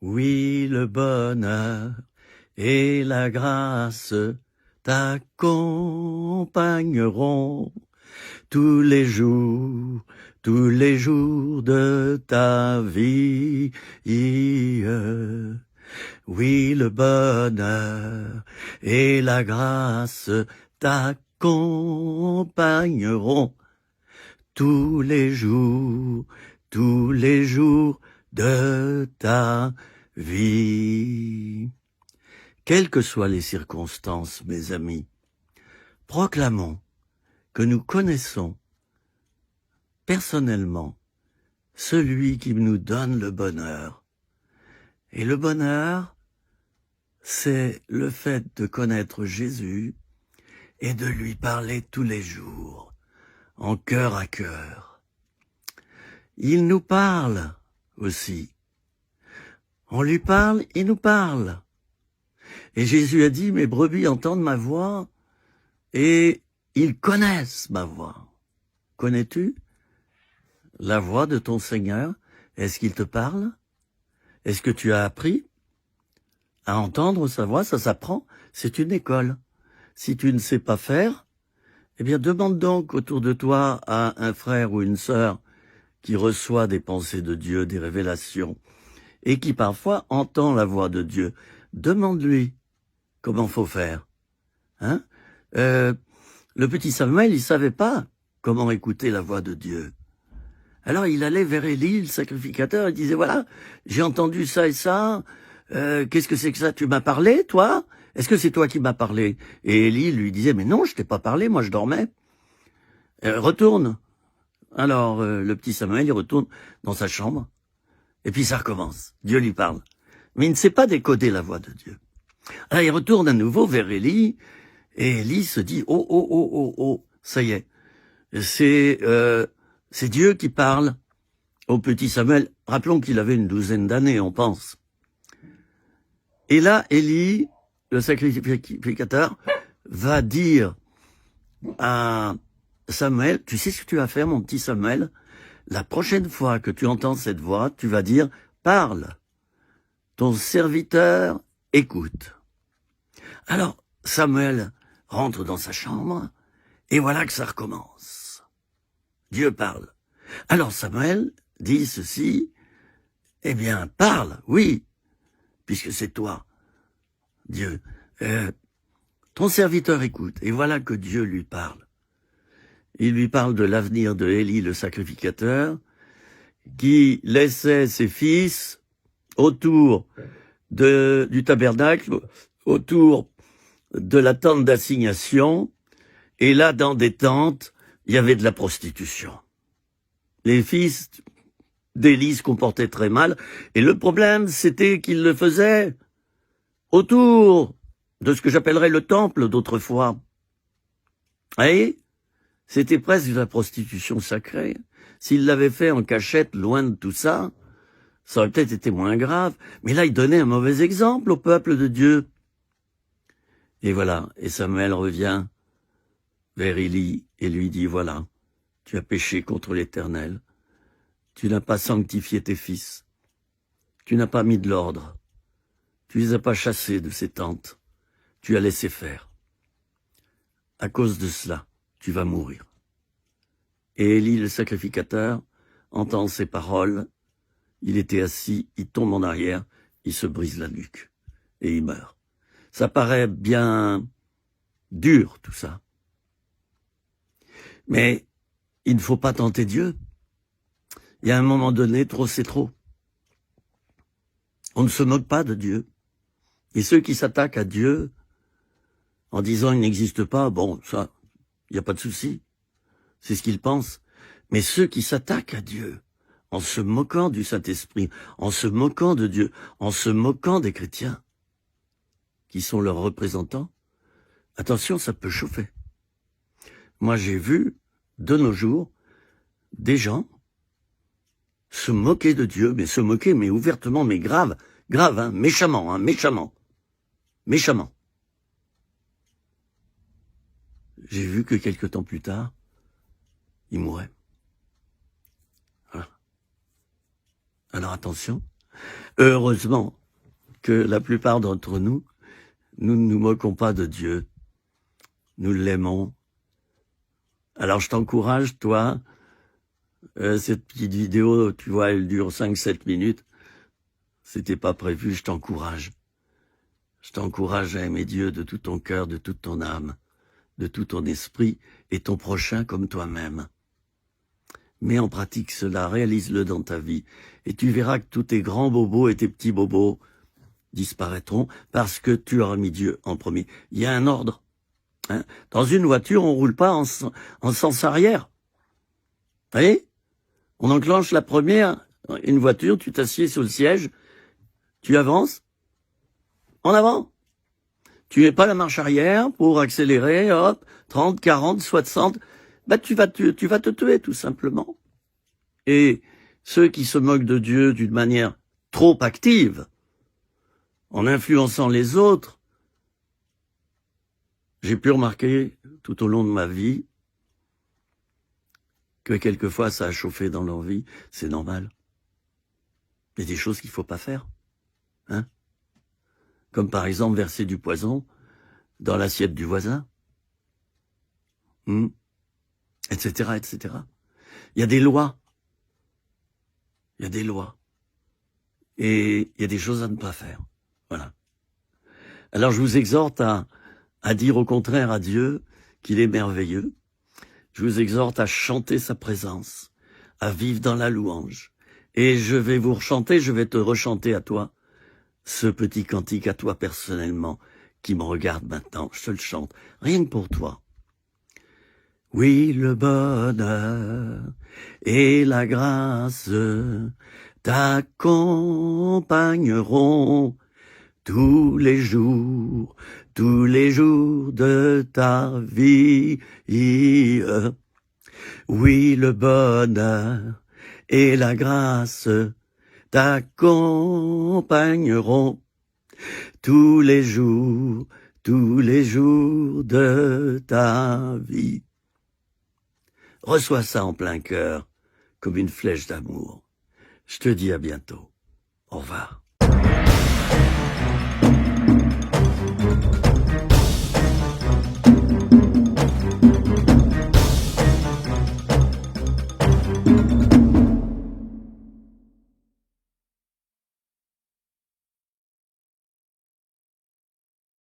Oui, le bonheur et la grâce t'accompagneront tous les jours de ta vie. Oui, le bonheur et la grâce t'accompagneront tous les jours de ta vie. Quelles que soient les circonstances, mes amis, proclamons que nous connaissons personnellement celui qui nous donne le bonheur. Et le bonheur, c'est le fait de connaître Jésus et de lui parler tous les jours, en cœur à cœur. Il nous parle aussi. On lui parle, il nous parle. Et Jésus a dit, mes brebis entendent ma voix et ils connaissent ma voix. Connais-tu la voix de ton Seigneur? Est-ce qu'il te parle? Est-ce que tu as appris à entendre sa voix? Ça s'apprend, c'est une école. Si tu ne sais pas faire, eh bien demande donc autour de toi à un frère ou une sœur qui reçoit des pensées de Dieu, des révélations, et qui parfois entend la voix de Dieu. Demande-lui comment faut faire. Hein? Le petit Samuel, il savait pas comment écouter la voix de Dieu. Alors il allait vers Élie, le sacrificateur, et disait, voilà, j'ai entendu ça et ça, qu'est-ce que c'est que ça? Tu m'as parlé, toi? Est-ce que c'est toi qui m'as parlé? Et Élie lui disait, mais non, je t'ai pas parlé, moi je dormais. Retourne. Alors le petit Samuel, il retourne dans sa chambre, et puis ça recommence. Dieu lui parle. Mais il ne sait pas décoder la voix de Dieu. Alors il retourne à nouveau vers Élie, et Élie se dit, oh, ça y est, c'est Dieu qui parle au petit Samuel. Rappelons qu'il avait une douzaine d'années, on pense. Et là, Élie, le sacrificateur, va dire à Samuel, tu sais ce que tu vas faire, mon petit Samuel? La prochaine fois que tu entends cette voix, tu vas dire, parle. Ton serviteur écoute. Alors, Samuel rentre dans sa chambre, et voilà que ça recommence. Dieu parle. Alors Samuel dit ceci, eh bien, parle, oui, puisque c'est toi, Dieu. Ton serviteur écoute, et voilà que Dieu lui parle. Il lui parle de l'avenir de Élie, le sacrificateur, qui laissait ses fils autour du tabernacle, autour de la tente d'assignation, et là, dans des tentes, il y avait de la prostitution. Les fils d'Élie se comportaient très mal, et le problème, c'était qu'ils le faisaient autour de ce que j'appellerais le temple d'autrefois. Et c'était presque de la prostitution sacrée. S'ils l'avaient fait en cachette, loin de tout ça, ça aurait peut-être été moins grave. Mais là, il donnait un mauvais exemple au peuple de Dieu. Et voilà, et Samuel revient vers Élie et lui dit, voilà, tu as péché contre l'Éternel. Tu n'as pas sanctifié tes fils. Tu n'as pas mis de l'ordre. Tu les as pas chassés de ces tentes. Tu as laissé faire. À cause de cela, tu vas mourir. Et Élie, le sacrificateur, entend ces paroles. Il était assis, il tombe en arrière, il se brise la nuque et il meurt. Ça paraît bien dur, tout ça. Mais il ne faut pas tenter Dieu. Il y a un moment donné, trop c'est trop. On ne se moque pas de Dieu. Et ceux qui s'attaquent à Dieu en disant il n'existe pas, bon, ça, il n'y a pas de souci. C'est ce qu'ils pensent. Mais ceux qui s'attaquent à Dieu en se moquant du Saint-Esprit, en se moquant de Dieu, en se moquant des chrétiens qui sont leurs représentants, attention, ça peut chauffer. Moi, j'ai vu, de nos jours, des gens se moquer de Dieu, mais se moquer, mais ouvertement, mais grave, hein, méchamment. J'ai vu que quelque temps plus tard, il mourait. Voilà. Alors attention, Heureusement que la plupart d'entre nous, nous ne nous moquons pas de Dieu. Nous l'aimons. Alors je t'encourage, toi, cette petite vidéo, tu vois, elle dure 5-7 minutes. C'était pas prévu, je t'encourage. Je t'encourage à aimer Dieu de tout ton cœur, de toute ton âme, de tout ton esprit et ton prochain comme toi-même. Mets en pratique cela, réalise-le dans ta vie et tu verras que tous tes grands bobos et tes petits bobos disparaîtront parce que tu auras mis Dieu en premier. Il y a un ordre. Hein. Dans une voiture, on roule pas en sens arrière. Vous voyez ? On enclenche la première, une voiture, tu t'assieds sur le siège, tu avances, en avant. Tu mets pas la marche arrière pour accélérer, hop, 30, 40, 60, bah tu vas te tuer tout simplement. Et ceux qui se moquent de Dieu d'une manière trop active, en influençant les autres, j'ai pu remarquer tout au long de ma vie que quelquefois ça a chauffé dans leur vie, c'est normal. Il y a des choses qu'il faut pas faire, hein. Comme par exemple verser du poison dans l'assiette du voisin, etc., etc. Il y a des lois. Il y a des lois. Et il y a des choses à ne pas faire. Voilà. Alors je vous exhorte à dire au contraire à Dieu qu'il est merveilleux. Je vous exhorte à chanter sa présence, à vivre dans la louange. Et je vais vous rechanter, je vais te rechanter à toi, ce petit cantique à toi personnellement, qui me regarde maintenant. Je te le chante, rien que pour toi. Oui, le bonheur et la grâce t'accompagneront tous les jours de ta vie. Oui, le bonheur et la grâce t'accompagneront tous les jours de ta vie. Reçois ça en plein cœur, comme une flèche d'amour. Je te dis à bientôt. Au revoir.